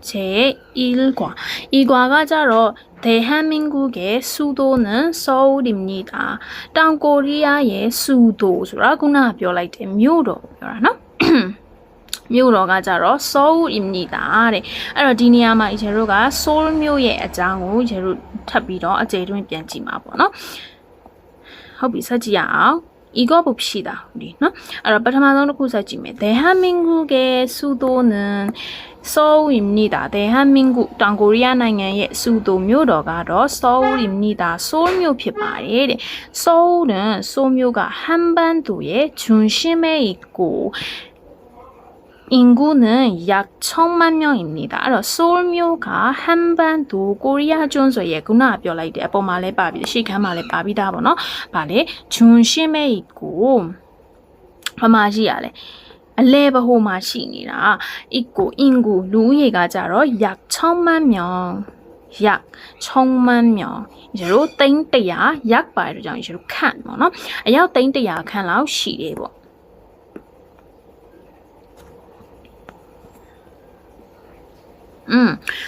제1과. 이 과가 자로 대한민국의 수도는 서울입니다. 땅코리아의 수도라고나 표현할 때 묘로 표현하나? 묘로가 자로 서울입니다. 네. 그래서 이နေရာမှာ 이제 우리가 서울 묘의 အကြောင်းကို 이제 ထပ်ပြီးတော့ အကျေတွင်ပြန်ကြည့်မှာပေါ့နော်. ဟုတ်ပြီ ဆက်ကြည့်ရအောင်. 이거 봅시다. 우리, 너? 알아, 바탕만으로 구사지매. 대한민국의 수도는 서울입니다. 대한민국 땅코리아 나라의 수도 묘로가 서울입니다. 서울묘 피말이 서울은 서울묘가 한반도의 중심에 있고 인구는 약 1000만 명입니다. 알아, 서울묘가 한반도 코리아 전소에 구나 표현할 때 아빠 말에 바비 시간 말에 바비다 보노. 발에 중심에 있고 바마지야래. 알레바호 마시니라 있고 인구 루예가 자로 약 1000만 명. 약 1000만 명. 이제로 땡때야 약 바이로 장 이제로 칸 뭐노. 약 땡때야 칸라오 시래 뭐.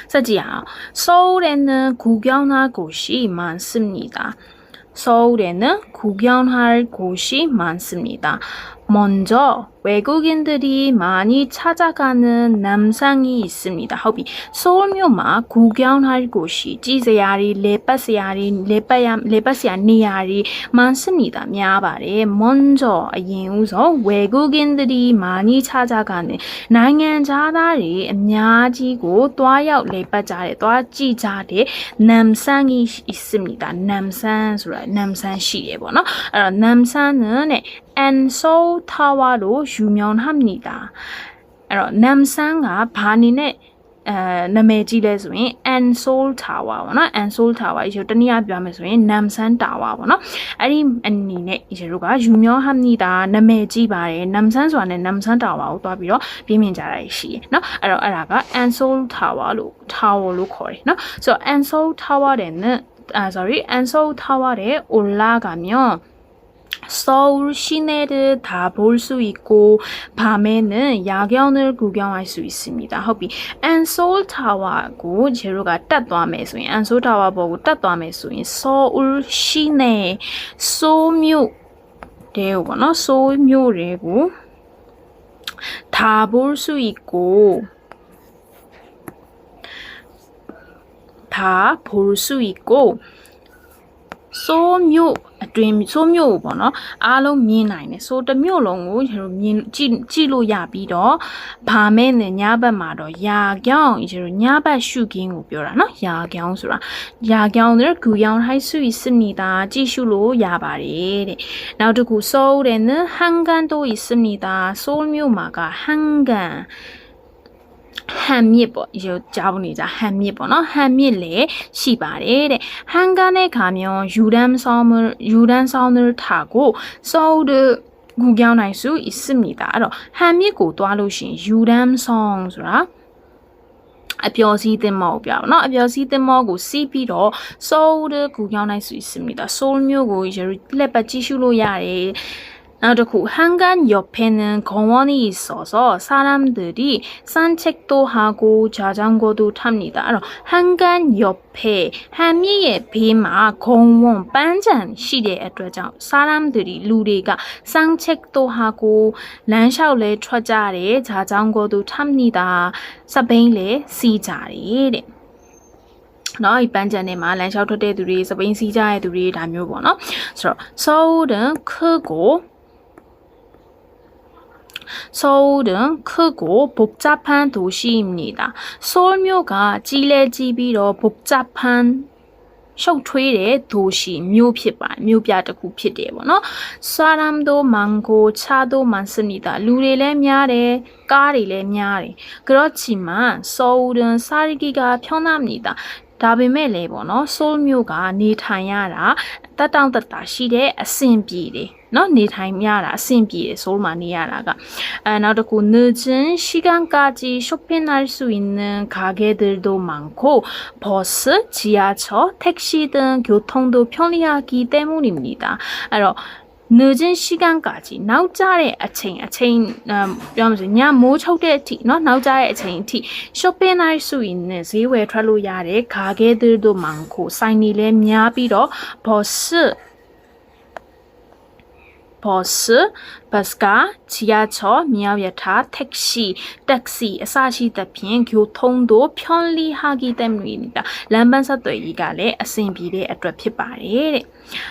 사지야. 서울에는 구경할 곳이 많습니다. 서울에는 구경할 곳이 많습니다. 먼저 외국인들이 많이 찾아가는 남산이 있습니다. 허비 서울묘마 구경할 곳이 지세야리 레바시아니야리 많습니다. 미아바레 먼저 예우서 외국인들이 많이 찾아가는နိုင်ငံ자들이 많아지고 또아역 레바자레 또아지자레 남산이 있습니다. 남산시에 보나 남산은 안서울 타워로 유명합니다. 남산가 반인의 나메지래 소인 안서울 타워나 안서울 타워 이제 ત니야ပြောမယ်ဆိုရင် 남산 타워보나 아니 아니네 이제 누가 유명합니다. 나메지 바래 남산ဆိုတာနဲ့ 남산 타워ကိုတွားပြီးတော့ပြင်းပြကြတာရှိရเนาะအဲ့ဒါက 안서울 타워လို့ခေါ်တယ်เนาะဆိုတော့ 안서울 타워에는 안서울 타워에 올라가면 서울 시내를 다 볼 수 있고 밤에는 야경을 구경할 수 있습니다. 허비 안서울 타워하고 제로가 따도하면 소인 안서울 타워 보고 따도하면 소인 서울 시내 소묘래고나 소묘래고 다 볼 수 있고 소묘အတွင်း소묘ပေါ့နော်အားလုံးမြင်နိုင်တယ်ဆိုတစ်မြို့လုံးကိုကျွန်တော်မြင်ကြည့်လို့ရပြီးတော့ဗာမဲနဲ့ညဘက်မှာတော့ယာကြောင်ကျွန်တော်ညဘက်ရှုခင်းကိုပြောတာနော်ယာကြောင်ဆိုတာယာကြောင်တွေကူယောင်ဟိုက်ဆူ있습니다ကြည့်ရှုလို့ရပါတယ်တဲ့နောက်တစ်ခု서울에는 한강도 있습니다 서울묘마가 한강 한미 뭐 이제 자본이자 한미 뭐너 한미래 시바래 한강에 가면 유람선을 타고 서울을 구경할 수 있습니다. 한미고 도와주신 유람선ဆိုတာအပျော်စီးသင်္ဘောကိုပြပါနော်အပျော်စီးသင်္ဘောကိုစီးပြီးတော့ 서울을 구경할 수 있습니다. 서울묘ကို이제လက်ပတ်ကြည့်ရှုလို့ရတယ်나도 한강 옆에는 공원이 있어서 사람들이 산책도 하고 자전거도 탑니다. 한강 옆에 한미의 비마 공원 반찬 시대에 들어서 사람들이 루리가 산책도 하고 란샤올레 트자레 자전거도 탑니다. 사베일레 시자리 이 반찬에 란샤오 트대 둘이 사베인 시자의 둘이 다မျိုးပေါ့နော် 서울은 크고 복잡한 도시입니다. 서울묘가 찔레지비로 복잡한 ရှုပ်ထွေးတဲ့ 도시 မြို့ဖြစ်ပါမြို့ပြတစ်ခုဖြစ်တယ်ပေါ့နော် 사람도 많고 차도 많습니다. လူတွေလည်းများတယ်ကားတွေလည်းများတယ် 그렇지만 서울은 살기가 편합니다. ဒါပေမဲ့လည်းပေါ့နော် 서울묘가 နေထိုင်ရတာတက်တောင့်တက်တာရှိတဲ့အဆင်ပြေတယ် နော်နေထိုင်ရတာအဆင်ပြေတယ် 서울မှာနေရတာကနောက်တစ်ခု 늦은 시간까지 쇼핑할 수 있는 가게들도 많고 버스, 지하철, 택시 등 교통도 편리하기 때문입니다. အဲ့တော့ 늦은 시간까지 나우자의 아침 그러면서 냐 모초대 티 나우자의 아침 티 쇼핑할 수 있는 세외 트랄로야의 가게들도 많고 사인이래 냐비로 버스가 지하철, 미아여타, 택시 사시 대신 교통도 편리하기 때문입니다. 람반사도이가래 아신비례 attrap이바래.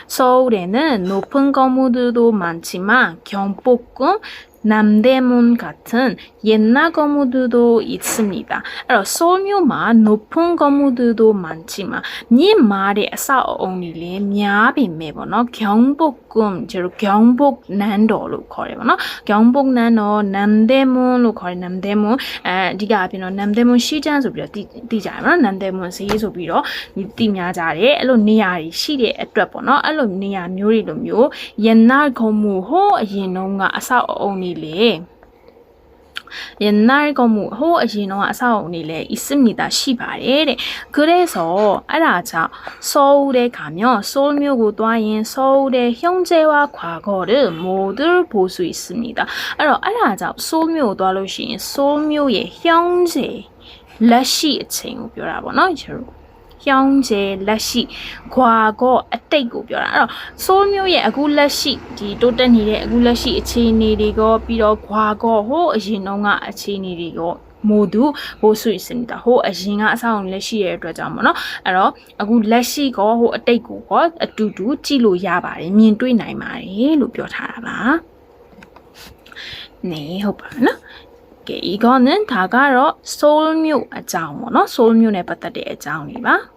서울에는 높은 건물들도 많지만 경복궁, 남대문 같은 옛날 건물들도 있습니다. 서울မြို့만 높은 건물들도 많지만 이 말의 싸움이래 미아비매번호 경복궁, 즉 경복난도로 거래번호 경복난도 남대문로 거래 남대문 네가 앞에는 남대문 시장 소비로 띠잖아 남대문 시 소비로 띠냐자래 알로 니야리 시의အတွက်번호 알로 니야 묘리로 묘 옛날 건물 호 예농가 싸움이 옛날 건물 호신호 아사오니래 있습니다. 시발에 그래서 알아자 서울에 가면 서울묘고 또한 서울의 형제와 과거를 모두 볼 수 있습니다. 알아자 서울묘 또한 서울묘의 형제 러시 칭 표라보나 형제 러시 과거အတိတ်ကို ပြောတာအဲ့တော့ဆိုးမျိုးရဲ့အခုလက်ရှိဒီတိုးတက်နေတဲ့အခုလက်ရှိအခြေအနေတွေကိုပြီးတော့ 과거 ဟိုအရင်တုန်းကအခြေအနေတွေကို 모두 볼 수 있습니다. ဟိုအရင်ကအဆောက်အုံလက်ရှိရဲ့အတွက်ကြောင့်ပေါ့နော်အဲ့တော့အခုလက်ရှိကဟိုအတိတ်ကိုအတူတူကြည့်လို့ရပါတယ်မြင်တွေ့နိုင်ပါတယ်လို့ပြောထားတာပါ네ဟုတ်ပါနော်이거는 다가로 서울묘 아자오모노 서울묘에 받다의 아자오니바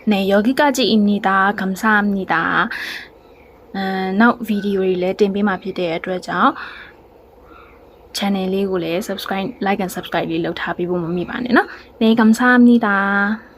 네 여기까지입니다. 감사합니다. now 비디오를 တင်ပေးမှာ ဖြစ်တဲ့အတွက်ကြောင့် channel လေးကိုလည်း subscribe like and subscribe လေးလုပ်ထားပေးဖို့မမေ့ပါနဲ့နော်. 네 감사합니다.